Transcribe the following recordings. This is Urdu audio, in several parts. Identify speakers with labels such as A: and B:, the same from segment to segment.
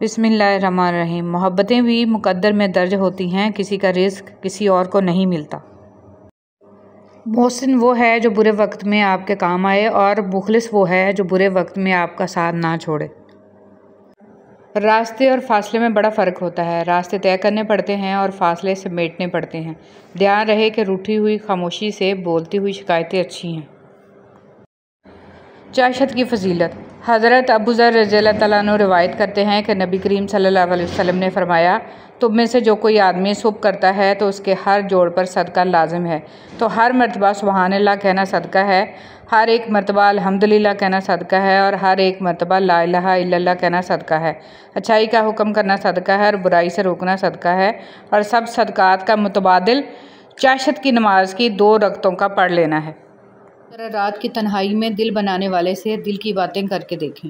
A: بسم اللہ الرحمن الرحیم۔ محبتیں بھی مقدر میں درج ہوتی ہیں، کسی کا رزق کسی اور کو نہیں ملتا۔ محسن وہ ہے جو برے وقت میں آپ کے کام آئے، اور مخلص وہ ہے جو برے وقت میں آپ کا ساتھ نہ چھوڑے۔ راستے اور فاصلے میں بڑا فرق ہوتا ہے۔ راستے طے کرنے پڑتے ہیں اور فاصلے سمیٹنے پڑتے ہیں۔ دھیان رہے کہ روٹھی ہوئی خاموشی سے بولتی ہوئی شکایتیں اچھی ہیں۔ چاشت کی فضیلت۔ حضرت ابو ذر رضی اللہ تعالیٰ عنہ روایت کرتے ہیں کہ نبی کریم صلی اللہ علیہ وسلم نے فرمایا، تم میں سے جو کوئی آدمی صبح کرتا ہے تو اس کے ہر جوڑ پر صدقہ لازم ہے، تو ہر مرتبہ سبحان اللہ کہنا صدقہ ہے، ہر ایک مرتبہ الحمدللہ کہنا صدقہ ہے، اور ہر ایک مرتبہ لا الہ الا اللہ کہنا صدقہ ہے۔ اچھائی کا حکم کرنا صدقہ ہے اور برائی سے روکنا صدقہ ہے، اور سب صدقات کا متبادل چاشت کی نماز کی 2 رکعتوں کا پڑھ لینا ہے۔ ذرا رات کی تنہائی میں دل بنانے والے سے دل کی باتیں کر کے دیکھیں۔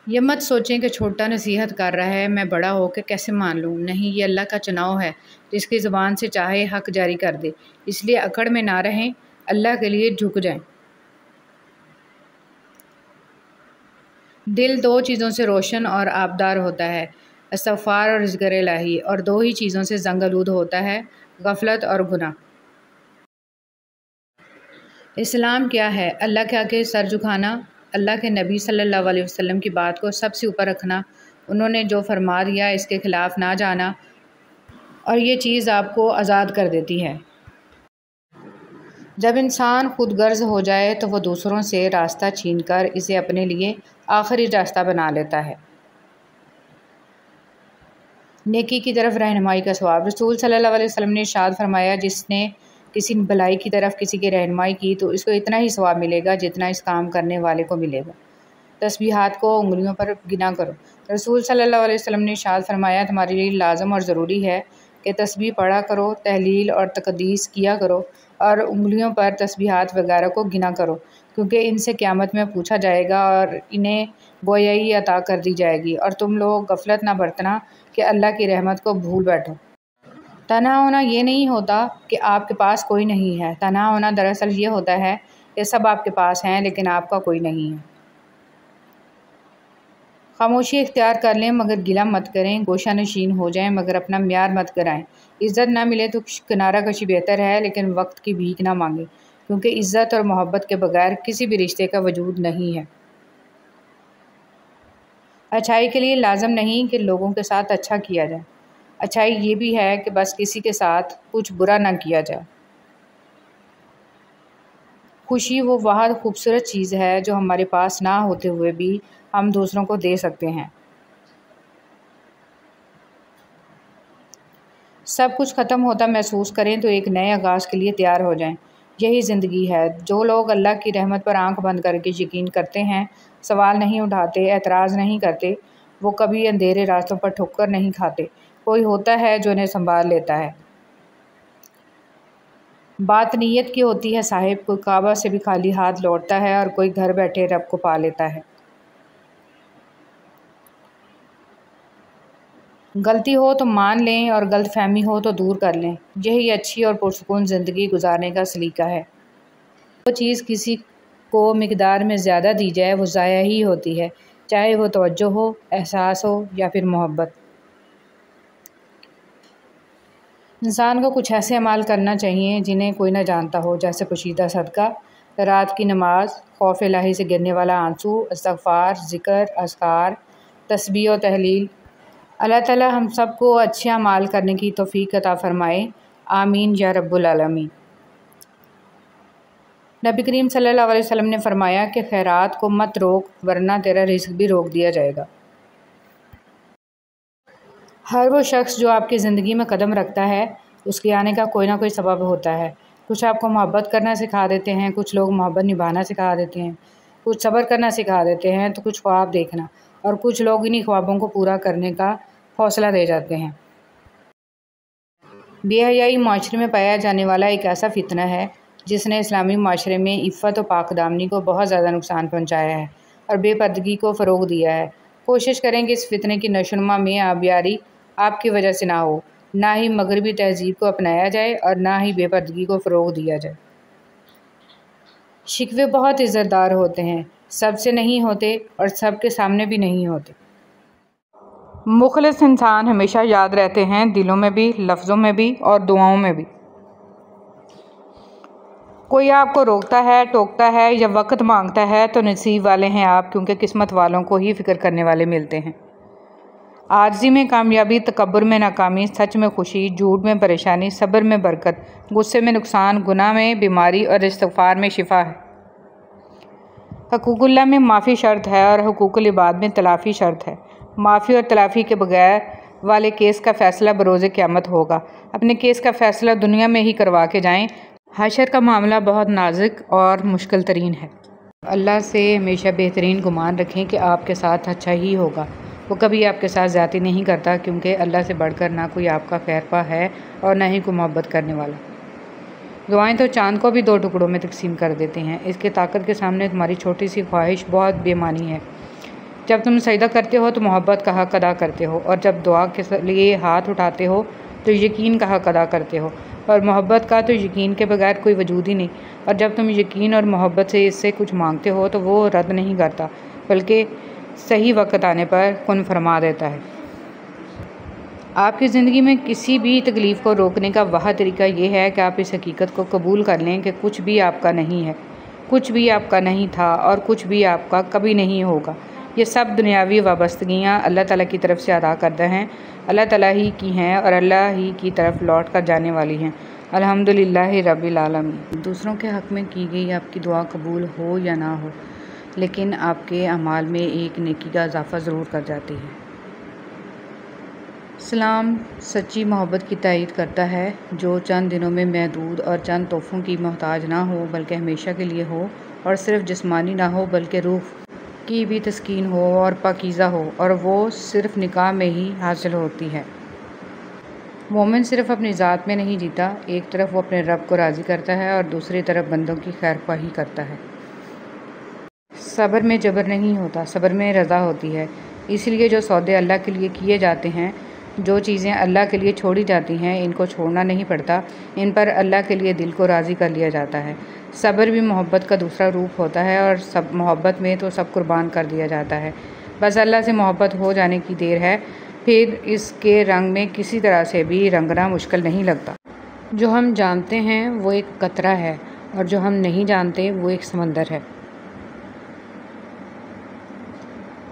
A: یہ مت سوچیں کہ چھوٹا نصیحت کر رہا ہے، میں بڑا ہو کے کیسے مان لوں۔ نہیں، یہ اللہ کا چناؤ ہے، جس کی زبان سے چاہے حق جاری کر دے۔ اس لیے اکڑ میں نہ رہیں، اللہ کے لیے جھک جائیں۔ دل 2 چیزوں سے روشن اور آبدار ہوتا ہے، استغفار اور ذکر الہی، اور 2 ہی چیزوں سے زنگ آلود ہوتا ہے، غفلت اور گناہ۔ اسلام کیا ہے؟ اللہ کے آگے سر جھکانا، اللہ کے نبی صلی اللہ علیہ وسلم کی بات کو سب سے اوپر رکھنا، انہوں نے جو فرما دیا اس کے خلاف نہ جانا، اور یہ چیز آپ کو آزاد کر دیتی ہے۔ جب انسان خود غرض ہو جائے تو وہ دوسروں سے راستہ چھین کر اسے اپنے لیے آخری راستہ بنا لیتا ہے۔ نیکی کی طرف رہنمائی کا ثواب۔ رسول صلی اللہ علیہ وسلم نے ارشاد فرمایا، جس نے کسی بھلائی کی طرف کسی کی رہنمائی کی تو اس کو اتنا ہی ثواب ملے گا جتنا اس کام کرنے والے کو ملے گا۔ تسبیحات کو انگلیوں پر گنا کرو۔ رسول صلی اللہ علیہ وسلم نے ارشاد فرمایا، تمہارے لیے لازم اور ضروری ہے کہ تسبیح پڑھا کرو، تحلیل اور تقدیس کیا کرو، اور انگلیوں پر تسبیحات وغیرہ کو گنا کرو، کیونکہ ان سے قیامت میں پوچھا جائے گا اور انہیں گویائی عطا کر دی جائے گی، اور تم لوگ غفلت نہ برتنا کہ اللہ کی رحمت کو بھول بیٹھو۔ تنہا ہونا یہ نہیں ہوتا کہ آپ کے پاس کوئی نہیں ہے، تنہا ہونا دراصل یہ ہوتا ہے کہ سب آپ کے پاس ہیں لیکن آپ کا کوئی نہیں ہے۔ خاموشی اختیار کر لیں مگر گلہ مت کریں، گوشہ نشین ہو جائیں مگر اپنا معیار مت کرائیں۔ عزت نہ ملے تو کنارہ کشی بہتر ہے، لیکن وقت کی بھیک نہ مانگیں، کیونکہ عزت اور محبت کے بغیر کسی بھی رشتے کا وجود نہیں ہے۔ اچھائی کے لیے لازم نہیں کہ لوگوں کے ساتھ اچھا کیا جائے، اچھائی یہ بھی ہے کہ بس کسی کے ساتھ کچھ برا نہ کیا جائے۔ خوشی وہ واحد خوبصورت چیز ہے جو ہمارے پاس نہ ہوتے ہوئے بھی ہم دوسروں کو دے سکتے ہیں۔ سب کچھ ختم ہوتا محسوس کریں تو ایک نئے آغاز کے لیے تیار ہو جائیں۔ یہی زندگی ہے۔ جو لوگ اللہ کی رحمت پر آنکھ بند کر کے یقین کرتے ہیں، سوال نہیں اٹھاتے، اعتراض نہیں کرتے، وہ کبھی اندھیرے راستوں پر ٹھوکر نہیں کھاتے۔ کوئی ہوتا ہے جو انہیں سنبھال لیتا ہے۔ بات نیت کی ہوتی ہے صاحب، کوئی کعبہ سے بھی خالی ہاتھ لوٹتا ہے اور کوئی گھر بیٹھے رب کو پا لیتا ہے۔ غلطی ہو تو مان لیں اور غلط فہمی ہو تو دور کر لیں، یہی اچھی اور پرسکون زندگی گزارنے کا سلیقہ ہے۔ وہ چیز کسی کو مقدار میں زیادہ دی جائے وہ ضائع ہی ہوتی ہے، چاہے وہ توجہ ہو، احساس ہو یا پھر محبت۔ انسان کو کچھ ایسے اعمال کرنا چاہیے جنہیں کوئی نہ جانتا ہو، جیسے پوشیدہ صدقہ، رات کی نماز، خوف الہی سے گرنے والا آنسو، استغفار، ذکر، اذکار، تسبیح و تحلیل۔ اللہ تعالی ہم سب کو اچھے اعمال کرنے کی توفیق عطا فرمائے، آمین یا رب العالمین۔ نبی کریم صلی اللہ علیہ وسلم نے فرمایا کہ خیرات کو مت روک ورنہ تیرا رزق بھی روک دیا جائے گا۔ ہر وہ شخص جو آپ کی زندگی میں قدم رکھتا ہے اس کے آنے کا کوئی نہ کوئی سبب ہوتا ہے۔ کچھ آپ کو محبت کرنا سکھا دیتے ہیں، کچھ لوگ محبت نبھانا سکھا دیتے ہیں، کچھ صبر کرنا سکھا دیتے ہیں تو کچھ خواب دیکھنا، اور کچھ لوگ انہی خوابوں کو پورا کرنے کا حوصلہ دے جاتے ہیں۔ بے حیائی معاشرے میں پایا جانے والا ایک ایسا فتنہ ہے جس نے اسلامی معاشرے میں عفت و پاک دامنی کو بہت زیادہ نقصان پہنچایا ہے اور بے پردگی کو فروغ دیا ہے۔ کوشش کریں کہ اس فتنے کی نشو و نما میں آبیاری آپ کی وجہ سے نہ ہو، نہ ہی مغربی تہذیب کو اپنایا جائے اور نہ ہی بے پردگی کو فروغ دیا جائے۔ شکوے بہت عزت دار ہوتے ہیں، سب سے نہیں ہوتے اور سب کے سامنے بھی نہیں ہوتے۔ مخلص انسان ہمیشہ یاد رہتے ہیں، دلوں میں بھی، لفظوں میں بھی اور دعاؤں میں بھی۔ کوئی آپ کو روکتا ہے، ٹوکتا ہے یا وقت مانگتا ہے تو نصیب والے ہیں آپ، کیونکہ قسمت والوں کو ہی فکر کرنے والے ملتے ہیں۔ عاجزی میں کامیابی، تکبر میں ناکامی، سچ میں خوشی، جھوٹ میں پریشانی، صبر میں برکت، غصے میں نقصان، گناہ میں بیماری اور استغفار میں شفا ہے۔ حقوق اللہ میں معافی شرط ہے اور حقوق العباد میں تلافی شرط ہے۔ معافی اور تلافی کے بغیر والے کیس کا فیصلہ بروز قیامت ہوگا۔ اپنے کیس کا فیصلہ دنیا میں ہی کروا کے جائیں، حشر کا معاملہ بہت نازک اور مشکل ترین ہے۔ اللہ سے ہمیشہ بہترین گمان رکھیں کہ آپ کے ساتھ اچھا ہی ہوگا۔ وہ کبھی آپ کے ساتھ زیادتی نہیں کرتا، کیونکہ اللہ سے بڑھ کر نہ کوئی آپ کا خیرخواہ ہے اور نہ ہی کوئی محبت کرنے والا۔ دعائیں تو چاند کو بھی 2 ٹکڑوں میں تقسیم کر دیتے ہیں۔ اس کی طاقت کے سامنے تمہاری چھوٹی سی خواہش بہت بے معنی ہے۔ جب تم سجدہ کرتے ہو تو محبت کا حق ادا کرتے ہو، اور جب دعا کے لیے ہاتھ اٹھاتے ہو تو یقین کا حق ادا کرتے ہو، اور محبت کا تو یقین کے بغیر کوئی وجود ہی نہیں۔ اور جب تم یقین اور محبت سے اس سے کچھ مانگتے ہو تو وہ رد نہیں کرتا، بلکہ صحیح وقت آنے پر کن فرما دیتا ہے۔ آپ کی زندگی میں کسی بھی تکلیف کو روکنے کا واحد طریقہ یہ ہے کہ آپ اس حقیقت کو قبول کر لیں کہ کچھ بھی آپ کا نہیں ہے، کچھ بھی آپ کا نہیں تھا اور کچھ بھی آپ کا کبھی نہیں ہوگا۔ یہ سب دنیاوی وابستگیاں اللہ تعالیٰ کی طرف سے ادا کردہ ہیں، اللہ تعالیٰ ہی کی ہیں اور اللہ ہی کی طرف لوٹ کر جانے والی ہیں۔ الحمدللہ رب العالمین۔ دوسروں کے حق میں کی گئی آپ کی دعا قبول ہو یا نہ ہو، لیکن آپ کے اعمال میں ایک نیکی کا اضافہ ضرور کر جاتی ہے۔ اسلام سچی محبت کی تائید کرتا ہے، جو چند دنوں میں محدود اور چند تحفوں کی محتاج نہ ہو بلکہ ہمیشہ کے لیے ہو، اور صرف جسمانی نہ ہو بلکہ روح کی بھی تسکین ہو اور پاکیزہ ہو، اور وہ صرف نکاح میں ہی حاصل ہوتی ہے۔ مومن صرف اپنی ذات میں نہیں جیتا، ایک طرف وہ اپنے رب کو راضی کرتا ہے اور دوسری طرف بندوں کی خیرخواہی کرتا ہے۔ صبر میں جبر نہیں ہوتا، صبر میں رضا ہوتی ہے۔ اس لیے جو سودے اللہ کے لیے کیے جاتے ہیں، جو چیزیں اللہ کے لیے چھوڑی جاتی ہیں، ان کو چھوڑنا نہیں پڑتا، ان پر اللہ کے لیے دل کو راضی کر لیا جاتا ہے۔ صبر بھی محبت کا دوسرا روپ ہوتا ہے، اور محبت میں تو سب قربان کر دیا جاتا ہے۔ بس اللہ سے محبت ہو جانے کی دیر ہے، پھر اس کے رنگ میں کسی طرح سے بھی رنگنا مشکل نہیں لگتا۔ جو ہم جانتے ہیں وہ ایک قطرہ ہے، اور جو ہم نہیں جانتے وہ ایک سمندر ہے۔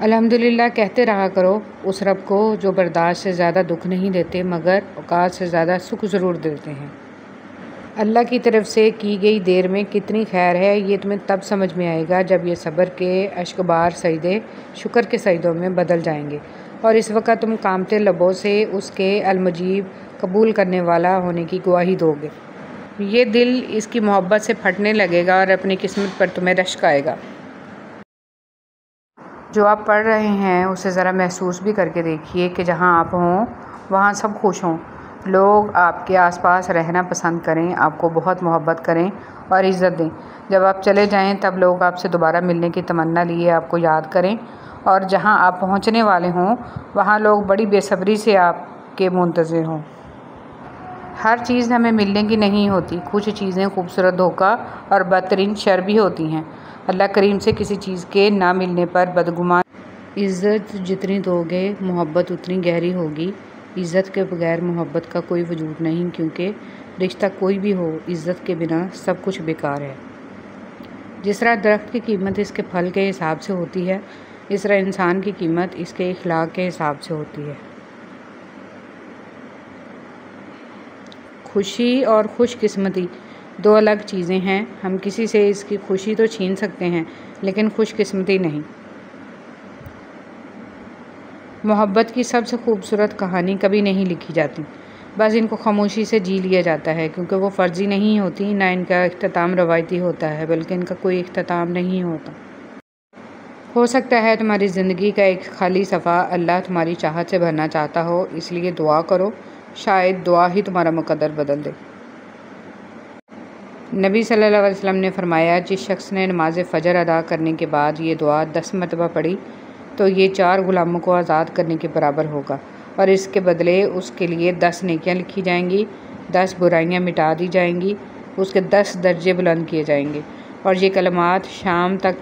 A: الحمدللہ کہتے رہا کرو اس رب کو جو برداشت سے زیادہ دکھ نہیں دیتے مگر اوقات سے زیادہ سکھ ضرور دیتے ہیں۔ اللہ کی طرف سے کی گئی دیر میں کتنی خیر ہے، یہ تمہیں تب سمجھ میں آئے گا جب یہ صبر کے اشکبار سجدے شکر کے سجدوں میں بدل جائیں گے، اور اس وقت تم کامتے لبوں سے اس کے المجیب قبول کرنے والا ہونے کی گواہی دو گے۔ یہ دل اس کی محبت سے پھٹنے لگے گا اور اپنی قسمت پر تمہیں رشک آئے گا۔ جو آپ پڑھ رہے ہیں اسے ذرا محسوس بھی کر کے دیکھیے کہ جہاں آپ ہوں وہاں سب خوش ہوں، لوگ آپ کے آس پاس رہنا پسند کریں، آپ کو بہت محبت کریں اور عزت دیں۔ جب آپ چلے جائیں تب لوگ آپ سے دوبارہ ملنے کی تمنا لیے آپ کو یاد کریں، اور جہاں آپ پہنچنے والے ہوں وہاں لوگ بڑی بے صبری سے آپ کے منتظر ہوں۔ ہر چیز ہمیں ملنے کی نہیں ہوتی، کچھ چیزیں خوبصورت دھوکہ اور بدترین شر بھی ہوتی ہیں۔ اللہ کریم سے کسی چیز کے نہ ملنے پر بدگمان۔ عزت جتنی دو گے محبت اتنی گہری ہوگی۔ عزت کے بغیر محبت کا کوئی وجود نہیں، کیونکہ رشتہ کوئی بھی ہو عزت کے بنا سب کچھ بیکار ہے۔ جس طرح درخت کی قیمت اس کے پھل کے حساب سے ہوتی ہے، اس طرح انسان کی قیمت اس کے اخلاق کے حساب سے ہوتی ہے۔ خوشی اور خوش قسمتی 2 الگ چیزیں ہیں۔ ہم کسی سے اس کی خوشی تو چھین سکتے ہیں لیکن خوش قسمتی نہیں۔ محبت کی سب سے خوبصورت کہانی کبھی نہیں لکھی جاتی، بس ان کو خاموشی سے جی لیا جاتا ہے، کیونکہ وہ فرضی نہیں ہوتی، نہ ان کا اختتام روایتی ہوتا ہے، بلکہ ان کا کوئی اختتام نہیں ہوتا۔ ہو سکتا ہے تمہاری زندگی کا ایک خالی صفحہ اللہ تمہاری چاہت سے بھرنا چاہتا ہو، اس لیے دعا کرو، شاید دعا ہی تمہارا مقدر بدل دے۔ نبی صلی اللہ علیہ وسلم نے فرمایا، جس شخص نے نماز فجر ادا کرنے کے بعد یہ دعا 10 مرتبہ پڑھی تو یہ 4 غلاموں کو آزاد کرنے کے برابر ہوگا، اور اس کے بدلے اس کے لیے 10 نیکیاں لکھی جائیں گی، 10 برائیاں مٹا دی جائیں گی، اس کے 10 درجے بلند کیے جائیں گے۔ اور یہ کلمات شام تک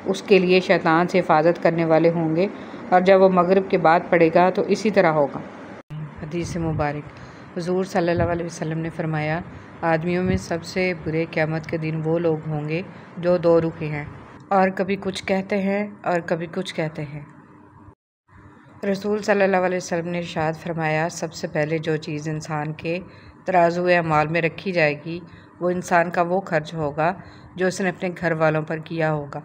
A: اس کے لیے شیطان سے حفاظت کرنے والے ہوں گے، اور جب وہ مغرب کے بعد پڑھے گا تو اسی طرح ہوگا۔ حدیث مبارک۔ حضور صلی اللہ علیہ وسلم نے فرمایا، آدمیوں میں سب سے برے قیامت کے دن وہ لوگ ہوں گے جو دو رخی ہیں، اور کبھی کچھ کہتے ہیں اور کبھی کچھ کہتے ہیں۔ رسول صلی اللہ علیہ وسلم نے ارشاد فرمایا، سب سے پہلے جو چیز انسان کے ترازو اعمال میں رکھی جائے گی وہ انسان کا وہ خرچ ہوگا جو اس نے اپنے گھر والوں پر کیا ہوگا۔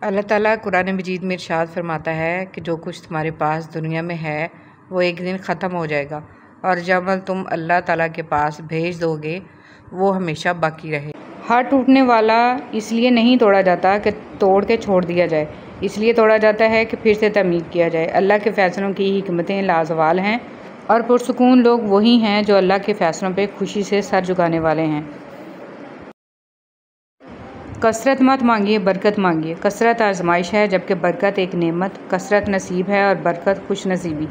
A: اللہ تعالیٰ قرآن مجید میں ارشاد فرماتا ہے کہ جو کچھ تمہارے پاس دنیا میں ہے وہ ایک دن ختم ہو جائے گا، اور جو عمل تم اللہ تعالیٰ کے پاس بھیج دو گے وہ ہمیشہ باقی رہے۔ ہاتھ ٹوٹنے والا اس لیے نہیں توڑا جاتا کہ توڑ کے چھوڑ دیا جائے، اس لیے توڑا جاتا ہے کہ پھر سے تعمیر کیا جائے۔ اللہ کے فیصلوں کی حکمتیں لازوال ہیں، اور پرسکون لوگ وہی ہیں جو اللہ کے فیصلوں پہ خوشی سے سر جھکانے والے ہیں۔ کثرت مت مانگیے، برکت مانگیے۔ کثرت آزمائش ہے جبکہ برکت ایک نعمت۔ کثرت نصیب ہے اور برکت خوش نصیبی۔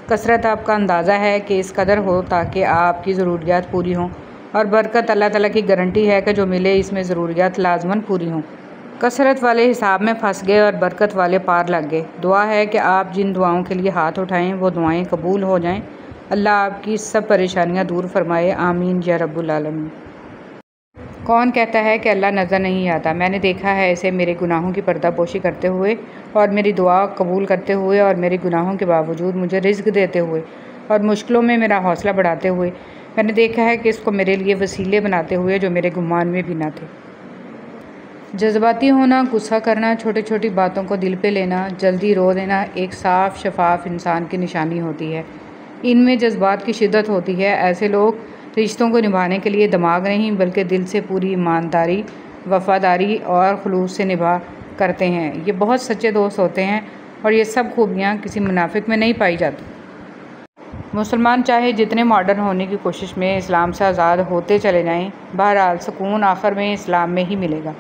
A: کثرت آپ کا اندازہ ہے کہ اس قدر ہو تاکہ آپ کی ضروریات پوری ہوں، اور برکت اللہ تعالیٰ کی گارنٹی ہے کہ جو ملے اس میں ضروریات لازماً پوری ہوں۔ کثرت والے حساب میں پھنس گئے اور برکت والے پار لگ گئے۔ دعا ہے کہ آپ جن دعاؤں کے لیے ہاتھ اٹھائیں وہ دعائیں قبول ہو جائیں۔ اللہ آپ کی سب پریشانیاں دور فرمائے، آمین یا رب العالمین۔ کون کہتا ہے کہ اللہ نظر نہیں آتا؟ میں نے دیکھا ہے اسے میرے گناہوں کی پردہ پوشی کرتے ہوئے، اور میری دعا قبول کرتے ہوئے، اور میرے گناہوں کے باوجود مجھے رزق دیتے ہوئے، اور مشکلوں میں میرا حوصلہ بڑھاتے ہوئے۔ میں نے دیکھا ہے کہ اس کو میرے لیے وسیلے بناتے ہوئے جو میرے گمان میں بھی نہ تھے۔ جذباتی ہونا، غصہ کرنا، چھوٹی چھوٹی باتوں کو دل پہ لینا، جلدی رو دینا ایک صاف شفاف انسان کی نشانی ہوتی ہے۔ ان میں جذبات کی شدت ہوتی ہے۔ ایسے لوگ رشتوں کو نبھانے کے لیے دماغ نہیں بلکہ دل سے پوری ایمانداری، وفاداری اور خلوص سے نبھا کرتے ہیں۔ یہ بہت سچے دوست ہوتے ہیں، اور یہ سب خوبیاں کسی منافق میں نہیں پائی جاتی۔ مسلمان چاہے جتنے ماڈرن ہونے کی کوشش میں اسلام سے آزاد ہوتے چلے جائیں، بہرحال سکون آخر میں اسلام میں ہی ملے گا۔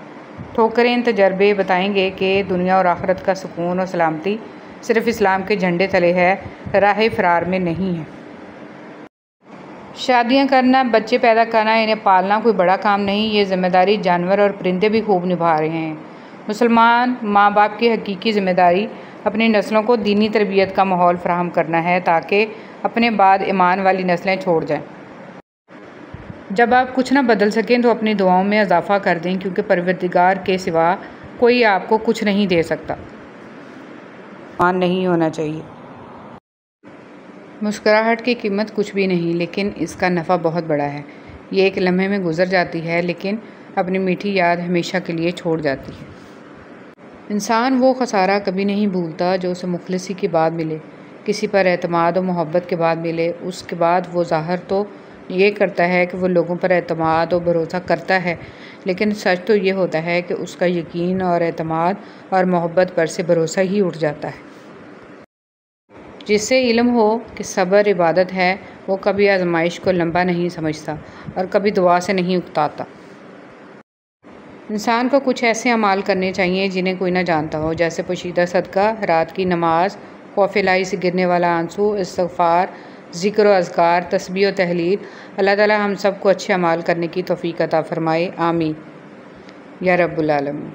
A: ٹھوکریں تجربے بتائیں گے کہ دنیا اور آخرت کا سکون اور سلامتی صرف اسلام کے جھنڈے تلے ہے، راہ فرار میں نہیں ہے۔ شادیاں کرنا، بچے پیدا کرنا، انہیں پالنا کوئی بڑا کام نہیں۔ یہ ذمہ داری جانور اور پرندے بھی خوب نبھا رہے ہیں۔ مسلمان ماں باپ کی حقیقی ذمہ داری اپنی نسلوں کو دینی تربیت کا ماحول فراہم کرنا ہے تاکہ اپنے بعد ایمان والی نسلیں چھوڑ جائیں۔ جب آپ کچھ نہ بدل سکیں تو اپنی دعاؤں میں اضافہ کر دیں، کیونکہ پروردگار کے سوا کوئی آپ کو کچھ نہیں دے سکتا۔ مان نہیں ہونا چاہیے۔ مسکراہٹ کی قیمت کچھ بھی نہیں، لیکن اس کا نفع بہت بڑا ہے۔ یہ ایک لمحے میں گزر جاتی ہے لیکن اپنی میٹھی یاد ہمیشہ کے لیے چھوڑ جاتی ہے۔ انسان وہ خسارہ کبھی نہیں بھولتا جو اسے مخلصی کے بعد ملے، کسی پر اعتماد و محبت کے بعد ملے۔ اس کے بعد وہ ظاہر تو یہ کرتا ہے کہ وہ لوگوں پر اعتماد و بھروسہ کرتا ہے، لیکن سچ تو یہ ہوتا ہے کہ اس کا یقین اور اعتماد اور محبت پر سے بھروسہ ہی اٹھ جاتا ہے۔ جس سے علم ہو کہ صبر عبادت ہے، وہ کبھی آزمائش کو لمبا نہیں سمجھتا اور کبھی دعا سے نہیں اکتاتا۔ انسان کو کچھ ایسے اعمال کرنے چاہیے جنہیں کوئی نہ جانتا ہو، جیسے پوشیدہ صدقہ، رات کی نماز، خوف الہی سے گرنے والا آنسو، استغفار، ذکر و اذکار، تسبیح و تحلیل۔ اللہ تعالیٰ ہم سب کو اچھے اعمال کرنے کی توفیق عطا فرمائے، آمین یا رب العالمین۔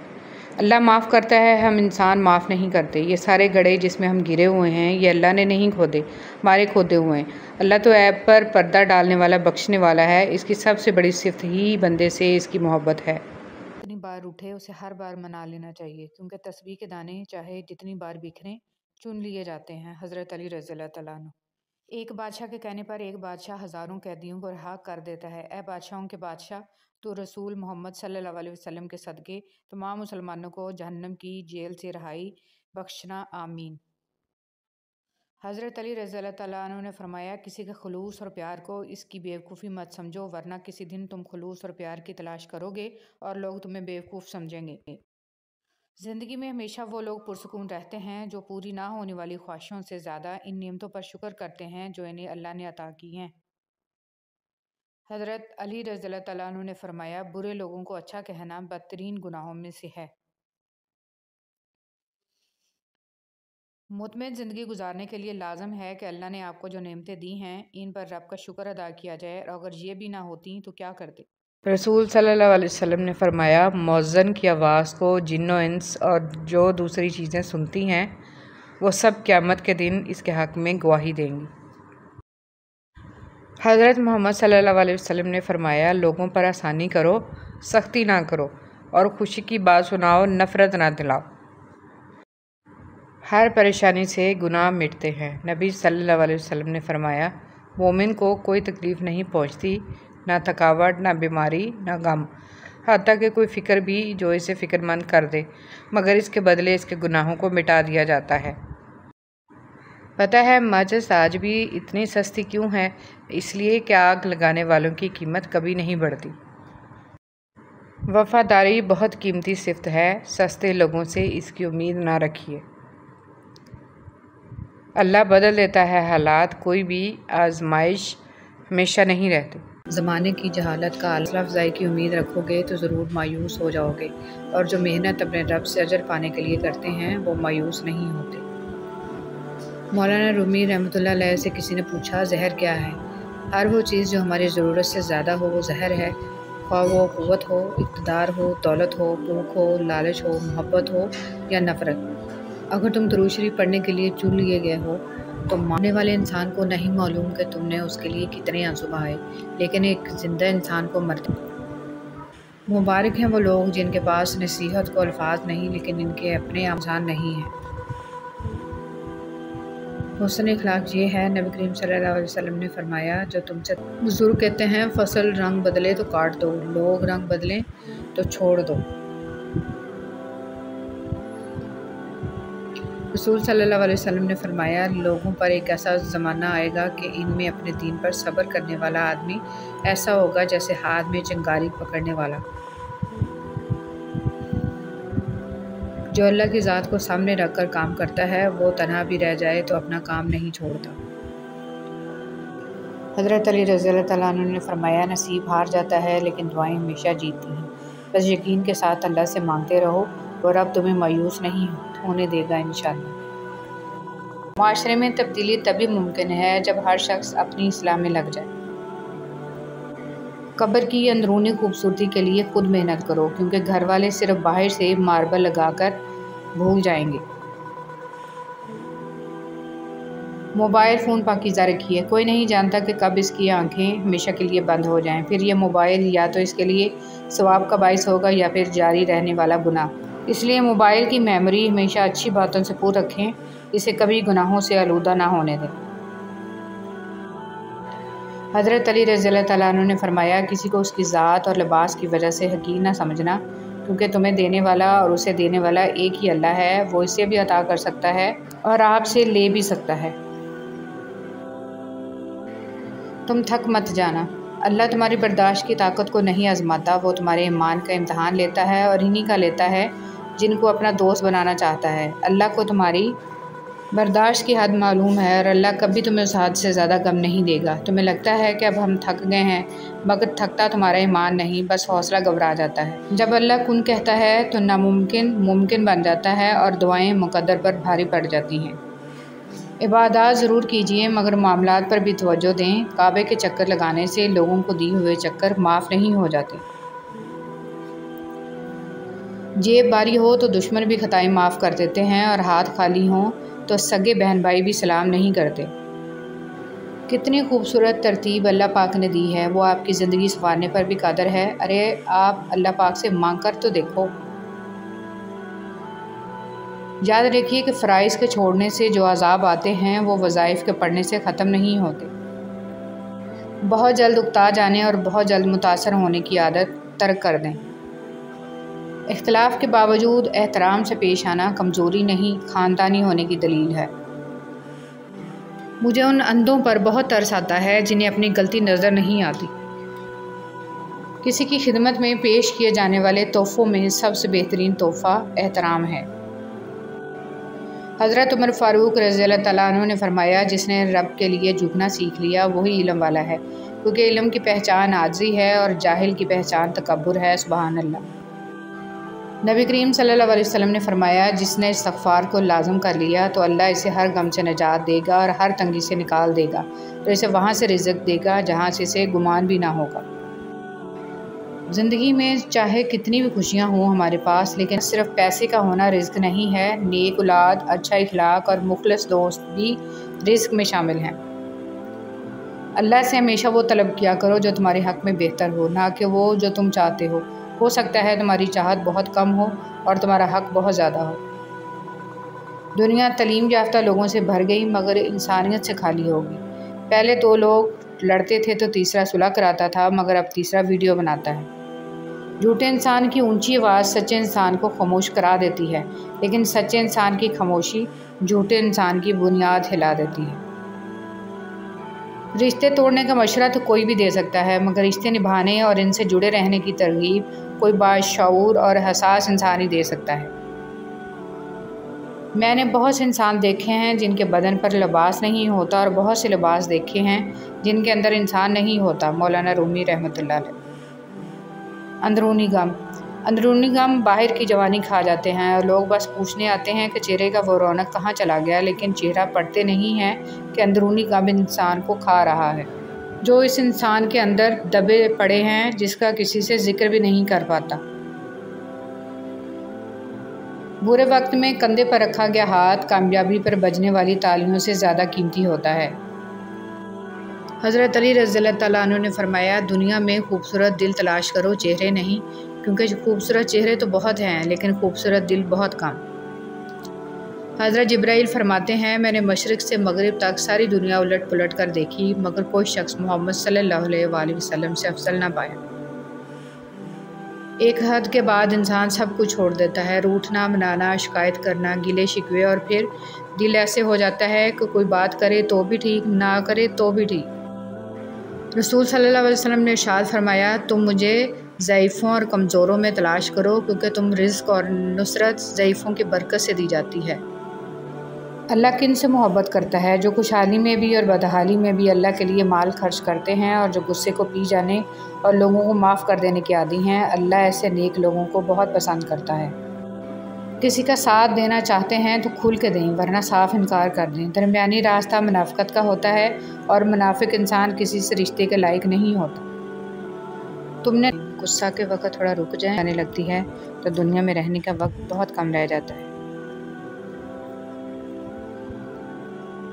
A: اللہ معاف کرتا ہے، ہم انسان معاف نہیں کرتے۔ یہ سارے گڑھے جس میں ہم گرے ہوئے ہیں یہ اللہ نے نہیں کھودے، ہمارے کھودے ہوئے ہیں۔ اللہ تو عیب پر پردہ ڈالنے والا، بخشنے والا ہے۔ اس کی سب سے بڑی صفت ہی بندے سے اس کی محبت ہے۔ جتنی بار اٹھے اسے ہر بار منا لینا چاہیے، کیونکہ تسبیح کے دانے چاہے جتنی بار بکھریں چن لیے جاتے ہیں۔ حضرت علی رضی اللہ تعالیٰ عنہ۔ ایک بادشاہ کے کہنے پر ایک بادشاہ ہزاروں قیدیوں کو رہا کر دیتا ہے۔ اے بادشاہوں کے بادشاہ، تو رسول محمد صلی اللہ علیہ وسلم کے صدقے تمام مسلمانوں کو جہنم کی جیل سے رہائی بخشنا، آمین۔ حضرت علی رضی اللہ تعالیٰ عنہ نے فرمایا، کسی کے خلوص اور پیار کو اس کی بیوقوفی مت سمجھو، ورنہ کسی دن تم خلوص اور پیار کی تلاش کرو گے اور لوگ تمہیں بیوقوف سمجھیں گے۔ زندگی میں ہمیشہ وہ لوگ پرسکون رہتے ہیں جو پوری نہ ہونے والی خواہشوں سے زیادہ ان نعمتوں پر شکر کرتے ہیں جو انہیں اللہ نے عطا کی ہیں۔ حضرت علی رضی اللہ تعالیٰ عنہ نے فرمایا، برے لوگوں کو اچھا کہنا بدترین گناہوں میں سے ہے۔ مطمئن زندگی گزارنے کے لیے لازم ہے کہ اللہ نے آپ کو جو نعمتیں دی ہیں ان پر رب کا شکر ادا کیا جائے، اور اگر یہ بھی نہ ہوتیں تو کیا کرتے۔ رسول صلی اللہ علیہ وسلم نے فرمایا، مؤذن کی آواز کو جن و انس اور جو دوسری چیزیں سنتی ہیں وہ سب قیامت کے دن اس کے حق میں گواہی دیں گی۔ حضرت محمد صلی اللہ علیہ وسلم نے فرمایا، لوگوں پر آسانی کرو، سختی نہ کرو، اور خوشی کی بات سناؤ، نفرت نہ دلاؤ۔ ہر پریشانی سے گناہ مٹتے ہیں۔ نبی صلی اللہ علیہ وسلم نے فرمایا، مومن کو کوئی تکلیف نہیں پہنچتی، نہ تھکاوٹ، نہ بیماری، نہ غم، حتیٰ کہ کوئی فکر بھی جو اسے فکر مند کر دے، مگر اس کے بدلے اس کے گناہوں کو مٹا دیا جاتا ہے۔ پتہ ہے ماچس آج بھی اتنی سستی کیوں ہے؟ اس لیے کہ آگ لگانے والوں کی قیمت کبھی نہیں بڑھتی۔ وفاداری بہت قیمتی صفت ہے، سستے لوگوں سے اس کی امید نہ رکھیے۔ اللہ بدل دیتا ہے حالات، کوئی بھی آزمائش ہمیشہ نہیں رہتی۔ زمانے کی جہالت کا حوصلہ افزائی کی امید رکھو گے تو ضرور مایوس ہو جاؤ گے، اور جو محنت اپنے رب سے اجر پانے کے لیے کرتے ہیں وہ مایوس نہیں ہوتے۔ مولانا رومی رحمۃ اللہ علیہ سے کسی نے پوچھا، زہر کیا ہے؟ ہر وہ چیز جو ہماری ضرورت سے زیادہ ہو وہ زہر ہے، خواہ وہ قوت ہو، اقتدار ہو، دولت ہو، بھوک ہو، لالچ ہو، محبت ہو یا نفرت۔ اگر تم درود شریف پڑھنے کے لیے چن لیے گئے ہو تو ماننے والے انسان کو نہیں معلوم کہ تم نے اس کے لیے کتنے آنسو بہائے، لیکن ایک زندہ انسان کو مرتے مبارک ہیں وہ لوگ جن کے پاس نصیحت کو الفاظ نہیں لیکن ان کے اپنے آسان نہیں ہیں۔ حسن اخلاق یہ ہے، نبی کریم صلی اللہ علیہ وسلم نے فرمایا، جو تم سے بزرگ کہتے ہیں فصل رنگ بدلے تو کاٹ دو، لوگ رنگ بدلیں تو چھوڑ دو۔ رسول صلی اللہ علیہ وسلم نے فرمایا، لوگوں پر ایک ایسا زمانہ آئے گا کہ ان میں اپنے دین پر صبر کرنے والا آدمی ایسا ہوگا جیسے ہاتھ میں چنگاری پکڑنے والا۔ جو اللہ کی ذات کو سامنے رکھ کر کام کرتا ہے وہ تنہا بھی رہ جائے تو اپنا کام نہیں چھوڑتا۔ حضرت علی رضی اللہ تعالیٰ عنہ نے فرمایا، نصیب ہار جاتا ہے لیکن دعائیں ہمیشہ جیتتی ہیں، بس یقین کے ساتھ اللہ سے مانگتے رہو اور اب تمہیں مایوس نہیں ہونے دے گا انشاءاللہ۔ معاشرے میں تبدیلی تبھی ممکن ہے جب ہر شخص اپنی اصلاح میں لگ جائے۔ قبر کی اندرونی خوبصورتی کے لیے خود محنت کرو، کیونکہ گھر والے صرف باہر سے ماربل لگا کر بھول جائیں گے۔ موبائل فون پاکیزہ رکھیے، کوئی نہیں جانتا کہ کب اس کی آنکھیں ہمیشہ کے لیے بند ہو جائیں، پھر یہ موبائل یا تو اس کے لیے ثواب کا باعث ہوگا یا پھر جاری رہنے والا گناہ۔ اس لیے موبائل کی میموری ہمیشہ اچھی باتوں سے پر رکھیں، اسے کبھی گناہوں سے آلودہ نہ ہونے دیں۔ حضرت علی رضی اللہ تعالیٰ عنہ نے فرمایا، کسی کو اس کی ذات اور لباس کی وجہ سے حقیر نہ سمجھنا، کیونکہ تمہیں دینے والا اور اسے دینے والا ایک ہی اللہ ہے، وہ اسے بھی عطا کر سکتا ہے اور آپ سے لے بھی سکتا ہے۔ تم تھک مت جانا، اللہ تمہاری برداشت کی طاقت کو نہیں آزماتا، وہ تمہارے ایمان کا امتحان لیتا ہے اور انہی کا لیتا ہے جن کو اپنا دوست بنانا چاہتا ہے۔ اللہ کو تمہاری برداشت کی حد معلوم ہے اور اللہ کبھی تمہیں اس حد سے زیادہ غم نہیں دے گا۔ تمہیں لگتا ہے کہ اب ہم تھک گئے ہیں، مگر تھکتا تمہارا ایمان نہیں، بس حوصلہ گھبرا جاتا ہے۔ جب اللہ کن کہتا ہے تو ناممکن ممکن بن جاتا ہے اور دعائیں مقدر پر بھاری پڑ جاتی ہیں۔ عبادات ضرور کیجیے مگر معاملات پر بھی توجہ دیں، کعبے کے چکر لگانے سے لوگوں کو دیے ہوئے چکر معاف نہیں ہو جاتے۔ جیب باری ہو تو دشمن بھی خطائیں معاف کر دیتے ہیں، اور ہاتھ خالی ہوں تو سگے بہن بھائی بھی سلام نہیں کرتے۔ کتنی خوبصورت ترتیب اللہ پاک نے دی ہے، وہ آپ کی زندگی سنوارنے پر بھی قادر ہے۔ ارے آپ اللہ پاک سے مانگ کر تو دیکھو۔ یاد رکھیے کہ فرائض کے چھوڑنے سے جو عذاب آتے ہیں وہ وظائف کے پڑھنے سے ختم نہیں ہوتے۔ بہت جلد اکتا جانے اور بہت جلد متاثر ہونے کی عادت ترک کر دیں۔ اختلاف کے باوجود احترام سے پیش آنا کمزوری نہیں، خاندانی ہونے کی دلیل ہے۔ مجھے ان اندھوں پر بہت ترس آتا ہے جنہیں اپنی غلطی نظر نہیں آتی۔ کسی کی خدمت میں پیش کیے جانے والے تحفوں میں سب سے بہترین تحفہ احترام ہے۔ حضرت عمر فاروق رضی اللہ تعالیٰ عنہ نے فرمایا، جس نے رب کے لیے جھکنا سیکھ لیا وہی علم والا ہے، کیونکہ علم کی پہچان عاجزی ہے اور جاہل کی پہچان تکبر ہے۔ سبحان اللہ۔ نبی کریم صلی اللہ علیہ وسلم نے فرمایا، جس نے استغفار کو لازم کر لیا تو اللہ اسے ہر غم سے نجات دے گا اور ہر تنگی سے نکال دے گا، تو اسے وہاں سے رزق دے گا جہاں سے اسے گمان بھی نہ ہوگا۔ زندگی میں چاہے کتنی بھی خوشیاں ہوں ہمارے پاس، لیکن صرف پیسے کا ہونا رزق نہیں ہے۔ نیک اولاد، اچھا اخلاق اور مخلص دوست بھی رزق میں شامل ہیں۔ اللہ سے ہمیشہ وہ طلب کیا کرو جو تمہارے حق میں بہتر ہو، نہ کہ وہ جو تم چاہتے ہو۔ ہو سکتا ہے تمہاری چاہت بہت کم ہو اور تمہارا حق بہت زیادہ ہو۔ دنیا تعلیم یافتہ لوگوں سے بھر گئی مگر انسانیت سے خالی ہوگی۔ پہلے 2 لوگ لڑتے تھے تو تیسرا صلح کراتا تھا، مگر اب تیسرا ویڈیو بناتا ہے۔ جھوٹے انسان کی اونچی آواز سچے انسان کو خاموش کرا دیتی ہے، لیکن سچے انسان کی خاموشی جھوٹے انسان کی بنیاد ہلا دیتی ہے۔ رشتے توڑنے کا مشورہ تو کوئی بھی دے سکتا ہے، مگر رشتے نبھانے اور ان سے جڑے رہنے کی ترغیب کوئی باشعور اور حساس انسان ہی دے سکتا ہے۔ میں نے بہت سے انسان دیکھے ہیں جن کے بدن پر لباس نہیں ہوتا، اور بہت سے لباس دیکھے ہیں جن کے اندر انسان نہیں ہوتا۔ مولانا رومی رحمۃ اللہ علیہ۔ اندرونی غم باہر کی جوانی کھا جاتے ہیں، اور لوگ بس پوچھنے آتے ہیں کہ چہرے کا وہ رونق کہاں چلا گیا، لیکن چہرہ پڑھتے نہیں ہیں کہ اندرونی غم انسان کو کھا رہا ہے، جو اس انسان کے اندر دبے پڑے ہیں، جس کا کسی سے ذکر بھی نہیں کر پاتا۔ برے وقت میں کندھے پر رکھا گیا ہاتھ کامیابی پر بجنے والی تالیوں سے زیادہ قیمتی ہوتا ہے۔ حضرت علی رضی اللہ تعالیٰ عنہ نے فرمایا، دنیا میں خوبصورت دل تلاش کرو، چہرے نہیں، کیونکہ خوبصورت چہرے تو بہت ہیں لیکن خوبصورت دل بہت کم۔ حضرت جبرائیل فرماتے ہیں، میں نے مشرق سے مغرب تک ساری دنیا الٹ پلٹ کر دیکھی، مگر کوئی شخص محمد صلی اللہ علیہ وآلہ وسلم سے افضل نہ پایا۔ ایک حد کے بعد انسان سب کچھ چھوڑ دیتا ہے، روٹھنا، منانا، شکایت کرنا، گلے شکوے، اور پھر دل ایسے ہو جاتا ہے کہ کوئی بات کرے تو بھی ٹھیک، نہ کرے تو بھی ٹھیک۔ رسول صلی اللہ علیہ وسلم نے ارشاد فرمایا، تم مجھے ضعیفوں اور کمزوروں میں تلاش کرو، کیونکہ تم رزق اور نصرت ضعیفوں کی برکت سے دی جاتی ہے۔ اللہ کن سے محبت کرتا ہے؟ جو خوشحالی میں بھی اور بدحالی میں بھی اللہ کے لیے مال خرچ کرتے ہیں، اور جو غصے کو پی جانے اور لوگوں کو معاف کر دینے کے عادی ہیں۔ اللہ ایسے نیک لوگوں کو بہت پسند کرتا ہے۔ کسی کا ساتھ دینا چاہتے ہیں تو کھل کے دیں، ورنہ صاف انکار کر دیں۔ درمیانی راستہ منافقت کا ہوتا ہے، اور منافق انسان کسی سے رشتے کے لائق نہیں ہوتا۔ تم نے غصہ کے وقت تھوڑا رک جانے لگتی ہے تو دنیا میں رہنے کا وقت بہت کم رہ جاتا ہے۔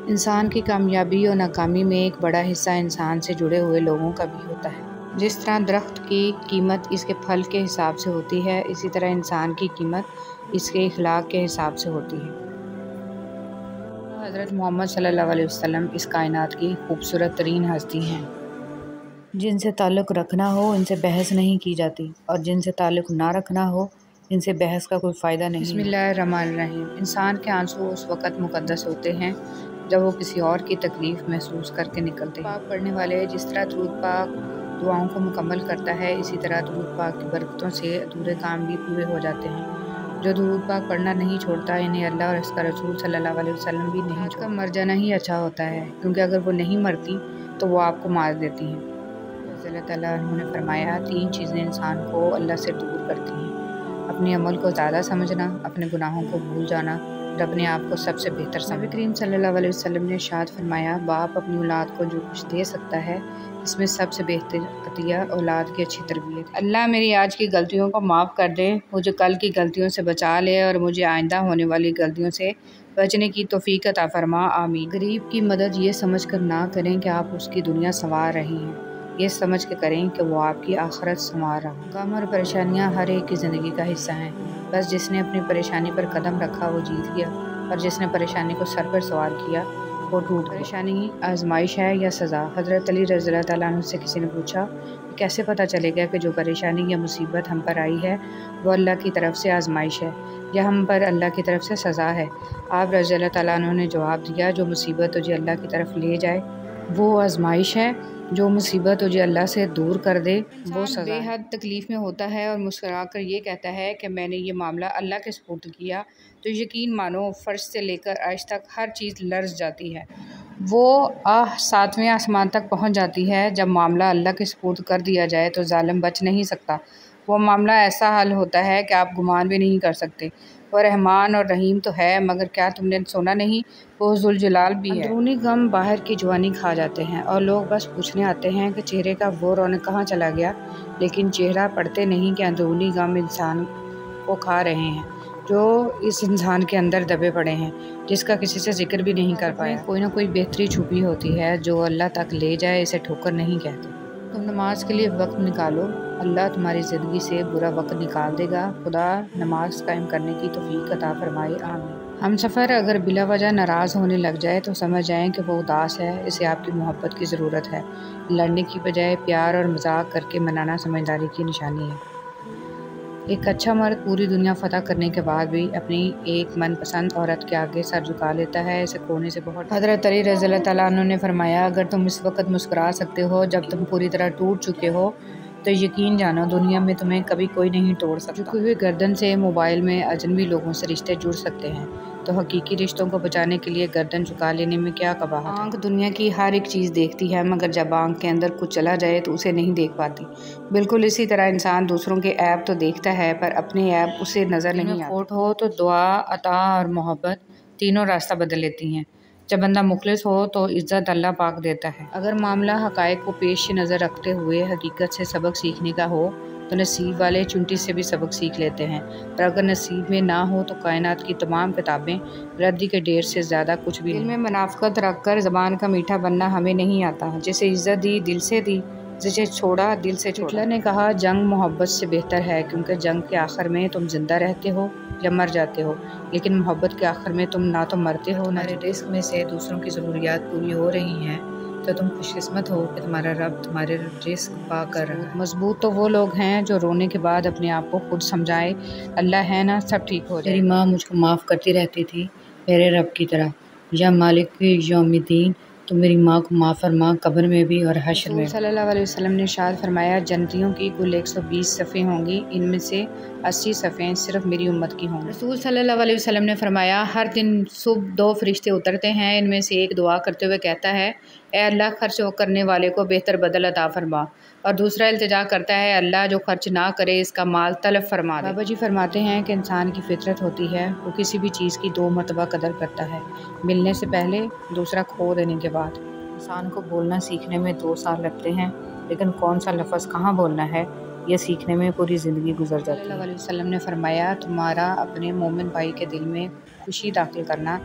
A: انسان کی کامیابی اور ناکامی میں ایک بڑا حصہ انسان سے جڑے ہوئے لوگوں کا بھی ہوتا ہے۔ جس طرح درخت کی قیمت اس کے پھل کے حساب سے ہوتی ہے، اسی طرح انسان کی قیمت اس کے اخلاق کے حساب سے ہوتی ہے۔ حضرت محمد صلی اللہ علیہ وسلم اس کائنات کی خوبصورت ترین ہستی ہیں۔ جن سے تعلق رکھنا ہو ان سے بحث نہیں کی جاتی، اور جن سے تعلق نہ رکھنا ہو ان سے بحث کا کوئی فائدہ نہیں۔ بسم اللہ الرحمن الرحیم۔ انسان کے آنسو اس وقت مقدس ہوتے ہیں جب وہ کسی اور کی تکلیف محسوس کر کے نکلتے ہیں۔ پاک پڑھنے والے جس طرح درود پاک دعاؤں کو مکمل کرتا ہے، اسی طرح درود پاک کی برکتوں سے ادھورے کام بھی پورے ہو جاتے ہیں۔ جو درود پاک پڑھنا نہیں چھوڑتا، انہیں اللہ اور اس کا رسول صلی اللہ علیہ وسلم بھی نہیں چھوڑتا۔ مر جانا ہی اچھا ہوتا ہے، کیونکہ اگر وہ نہیں مرتی تو وہ آپ کو مار دیتی ہیں۔ اللہ تعالیٰ نے فرمایا، 3 چیزیں انسان کو اللہ سے دور کرتی ہیں: اپنے عمل کو زیادہ سمجھنا، اپنے گناہوں کو بھول جانا، اور اپنے آپ کو سب سے بہتر سمجھنا۔ نبی کریم صلی اللہ علیہ وسلم نے ارشاد فرمایا، باپ اپنی اولاد کو جو کچھ دے سکتا ہے، اس میں سب سے بہتر عطیہ اولاد کی اچھی تربیت۔ اللہ میری آج کی غلطیوں کو معاف کر دے، مجھے کل کی غلطیوں سے بچا لے، اور مجھے آئندہ ہونے والی غلطیوں سے بچنے کی توفیق عطا فرما، آمین۔ غریب کی مدد یہ سمجھ کر نہ کریں کہ آپ اس کی دنیا سنوار رہی ہیں، یہ سمجھ کے کریں کہ وہ آپ کی آخرت سنوار رہا۔ غم اور پریشانیاں ہر ایک کی زندگی کا حصہ ہیں، بس جس نے اپنی پریشانی پر قدم رکھا وہ جیت گیا، اور جس نے پریشانی کو سر پر سوار کیا وہ ٹوٹ گیا۔ پریشانی آزمائش ہے یا سزا؟ حضرت علی رضی اللہ تعالیٰ عنہ سے کسی نے پوچھا کہ کیسے پتہ چلے گا کہ جو پریشانی یا مصیبت ہم پر آئی ہے وہ اللہ کی طرف سے آزمائش ہے یا ہم پر اللہ کی طرف سے سزا ہے؟ آپ رضی اللہ تعالیٰ عنہ نے جواب دیا، جو مصیبت تجھے اللہ کی طرف لے جائے وہ آزمائش ہے، جو مصیبت تجھے اللہ سے دور کر دے وہ سزا ہے۔ بے حد تکلیف میں ہوتا ہے اور مسکرا کر یہ کہتا ہے کہ میں نے یہ معاملہ اللہ کے سپرد کیا، تو یقین مانو فرش سے لے کر عرش تک ہر چیز لرز جاتی ہے۔ وہ 7ویں آسمان تک پہنچ جاتی ہے۔ جب معاملہ اللہ کے سپرد کر دیا جائے تو ظالم بچ نہیں سکتا۔ وہ معاملہ ایسا حل ہوتا ہے کہ آپ گمان بھی نہیں کر سکتے۔ وہ رحمان اور رحیم تو ہے، مگر کیا تم نے سنا نہیں، وہ ذوالجلال بھی ہے۔ اندرونی غم باہر کی جوانی کھا جاتے ہیں اور لوگ بس پوچھنے آتے ہیں کہ چہرے کا وہ رونق کہاں چلا گیا، لیکن چہرہ پڑھتے نہیں کہ اندرونی غم انسان کو کھا رہے ہیں، جو اس انسان کے اندر دبے پڑے ہیں، جس کا کسی سے ذکر بھی نہیں کر پایا۔ کوئی نہ کوئی بہتری چھپی ہوتی ہے، جو اللہ تک لے جائے اسے ٹھوکر نہیں کہتے۔ تم نماز کے لیے وقت نکالو، اللہ تمہاری زندگی سے برا وقت نکال دے گا۔ خدا نماز قائم کرنے کی توفیق عطا فرمائے، آمین۔ ہم سفر اگر بلا وجہ ناراض ہونے لگ جائے تو سمجھ جائیں کہ وہ اداس ہے، اسے آپ کی محبت کی ضرورت ہے۔ لڑنے کی بجائے پیار اور مذاق کر کے منانا سمجھداری کی نشانی ہے۔ ایک اچھا مرد پوری دنیا فتح کرنے کے بعد بھی اپنی ایک من پسند عورت کے آگے سر جھکا لیتا ہے، اسے کھونے سے بہت۔ حضرت علی رضی اللہ تعالیٰ عنہ نے فرمایا، اگر تم اس وقت مسکرا سکتے ہو جب تم پوری طرح ٹوٹ چکے ہو تو یقین جانو دنیا میں تمہیں کبھی کوئی نہیں توڑ سکتا۔ جھکی ہوئی گردن سے موبائل میں اجنبی لوگوں سے رشتے جڑ سکتے ہیں، تو حقیقی رشتوں کو بچانے کے لیے گردن جھکا لینے میں کیا قباحت ہے۔ آنکھ دنیا کی ہر ایک چیز دیکھتی ہے، مگر جب آنکھ کے اندر کچھ چلا جائے تو اسے نہیں دیکھ پاتی۔ بالکل اسی طرح انسان دوسروں کے عیب تو دیکھتا ہے پر اپنے عیب اسے نظر نہیں آتے۔ کھوٹ ہو تو دعا، عطا اور محبت تینوں راستہ بدل لیتی ہیں۔ جب بندہ مخلص ہو تو عزت اللہ پاک دیتا ہے۔ اگر معاملہ حقائق کو پیش نظر رکھتے ہوئے حقیقت سے سبق سیکھنے کا ہو تو نصیب والے چونٹی سے بھی سبق سیکھ لیتے ہیں، پر اگر نصیب میں نہ ہو تو کائنات کی تمام کتابیں ردی کے ڈھیر سے زیادہ کچھ بھی نہیں۔ دل میں منافقت رکھ کر زبان کا میٹھا بننا ہمیں نہیں آتا۔ جسے عزت دی دل سے دی، جسے چھوڑا دل سے چھوڑا۔ ہٹلر نے کہا جنگ محبت سے بہتر ہے، کیونکہ جنگ کے آخر میں تم زندہ رہتے ہو یا مر جاتے ہو، لیکن محبت کے آخر میں تم نہ تو مرتے ہو نہ۔ تمہارے رزق میں سے دوسروں کی ضروریات پوری ہو رہی ہیں تو تم خوش قسمت ہو کہ تمہارا رب تمہارے رزق پا کر رہا ہے۔ مضبوط تو وہ لوگ ہیں جو رونے کے بعد اپنے آپ کو خود سمجھائے اللہ ہے نا سب ٹھیک ہو جائے۔ میری ماں مجھ کو معاف کرتی رہتی تھی میرے رب کی طرح، یا مالک یوم الدین تو میری ماں کو معاف فرما، قبر میں بھی اور حشر میں بھی۔ صلی اللہ علیہ وسلم نے ارشاد فرمایا، جنتیوں کی کل 120 صفیں ہوں گی، ان میں سے 80 صفیں صرف میری امت کی ہوں گی۔ رسول صلی اللہ علیہ وسلم نے فرمایا، ہر دن صبح 2 فرشتے اترتے ہیں، ان میں سے ایک دعا کرتے ہوئے کہتا ہے، اے اللہ خرچ کرنے والے کو بہتر بدل عطا فرما، اور دوسرا التجا کرتا ہے، اللہ جو خرچ نہ کرے اس کا مال تلف فرما دے۔ بابا جی فرماتے ہیں کہ انسان کی فطرت ہوتی ہے، وہ کسی بھی چیز کی 2 مرتبہ قدر کرتا ہے، ملنے سے پہلے، دوسرا کھو دینے کے بعد۔ انسان کو بولنا سیکھنے میں 2 سال لگتے ہیں، لیکن کون سا لفظ کہاں بولنا ہے یہ سیکھنے میں پوری زندگی گزر جاتی ہے۔ صلی اللہ علیہ وسلم نے فرمایا، تمہارا اپنے مومن بھائی کے دل میں خوشی داخل کرنا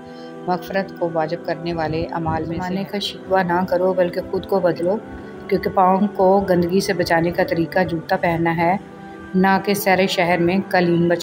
A: مغفرت کو واجب کرنے والے اعمال میں سے ہے۔ زمانے کا شکوہ نہ کرو بلکہ خود کو بدلو، کیونکہ پاؤں کو گندگی سے بچانے کا طریقہ جوتا پہننا ہے، نہ کہ سیر شہر میں قلیم بچانا۔